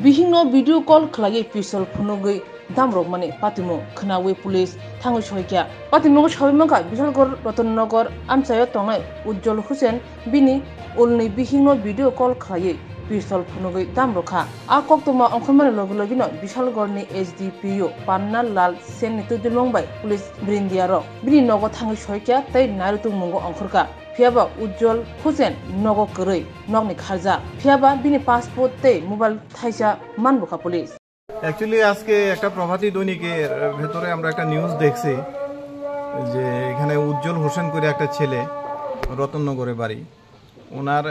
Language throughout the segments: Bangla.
Bihikno video call khlai pisol Phunukgwi damrok mane patimo khnawi police thangu soikya patimo sabimaka bisalgor rotonnogor amchayo tongnai Ujjol Hussein bini Ulnwi Bihikno video call khlai pisol Phunukgwi damrokha a koktoma ongkhomane logologino bisalgorni SDPO Panna Lal Sen ni tudilongbai police brindiaro bini nogo thangu soikya tai narutung mungo ongkhorka Phiaba Ujjol Hussein nogo koroi nogni Kharjak Phiaba bini passport te mobile thaisa manboka police actually আজকে একটা প্রভাতী দৈনিকের ভেতরে আমরা একটা নিউজ দেখছি যে এখানে উজ্জ্বল হোসেন করে একটা ছেলে রতননগরে বাড়ি ওনার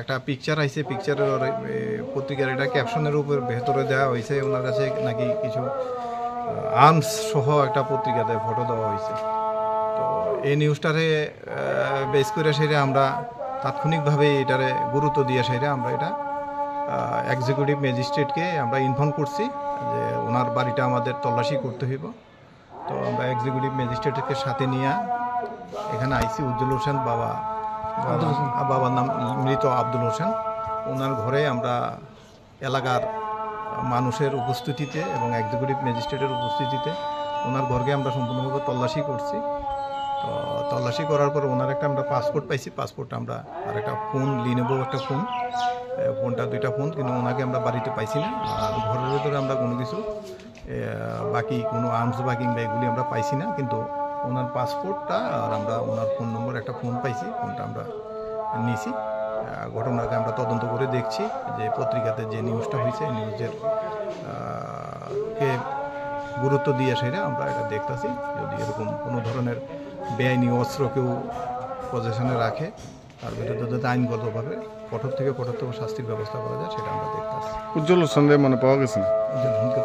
একটা পিকচার আইছে পিকচারের পত্রিকার এটা ক্যাপশনের উপর ভেতরে দেওয়া হয়েছে ওনার কাছে নাকি কিছু আর্মস সহ একটা পত্রিকাতে ফটো দেওয়া হয়েছে তো এই নিউজটারে বেস করে সেটা আমরা তাৎক্ষণিকভাবে এটারে গুরুত্ব দিয়ে সেটা আমরা এটা এক্সিকিউটিভ ম্যাজিস্ট্রেটকে আমরা ইনফর্ম করছি যে ওনার বাড়িটা আমাদের তল্লাশি করতে হইব তো আমরা এক্সিকিউটিভ ম্যাজিস্ট্রেটকে সাথে নিয়ে এখানে আইসি উজ্জ্বল হোসেন বাবার নাম মৃত আব্দুল হোসেন ওনার ঘরে আমরা এলাকার মানুষের উপস্থিতিতে এবং এক্সিকিউটিভ ম্যাজিস্ট্রেটের উপস্থিতিতে ওনার ঘরকে আমরা সম্পূর্ণভাবে তল্লাশি করছি তো তল্লাশি করার পর ওনার একটা আমরা পাসপোর্ট পাইছি পাসপোর্টটা আমরা আর একটা ফোন লিনেবো একটা ফোনটা দুইটা ফোন কিন্তু ওনাকে আমরা বাড়িতে পাইছি না আর ঘরের ভেতরে আমরা কোনো কিছু বাকি কোনো আর্মস বা কিংবা এগুলি আমরা পাইছি না কিন্তু ওনার পাসপোর্টটা আর আমরা ওনার ফোন নম্বর একটা ফোন পাইছি ফোনটা আমরা নিয়েছি ঘটনাকে আমরা তদন্ত করে দেখছি যে পত্রিকাতে যে নিউজটা হয়েছে নিউজের কে গুরুত্ব দিয়ে সেটা আমরা এটা দেখতেছি যদি এরকম কোনো ধরনের বেআইনি অস্ত্র কেউ পজিশনে রাখে তার বিরুদ্ধে যাতে আইনগতভাবে কঠোর থেকে কঠোরতম শাস্তির ব্যবস্থা করা যায় সেটা আমরা দেখতে পাচ্ছি। উজ্জ্বল হোসেন মানে পাওয়া গেছে না? উজ্জ্বল হোসেনকে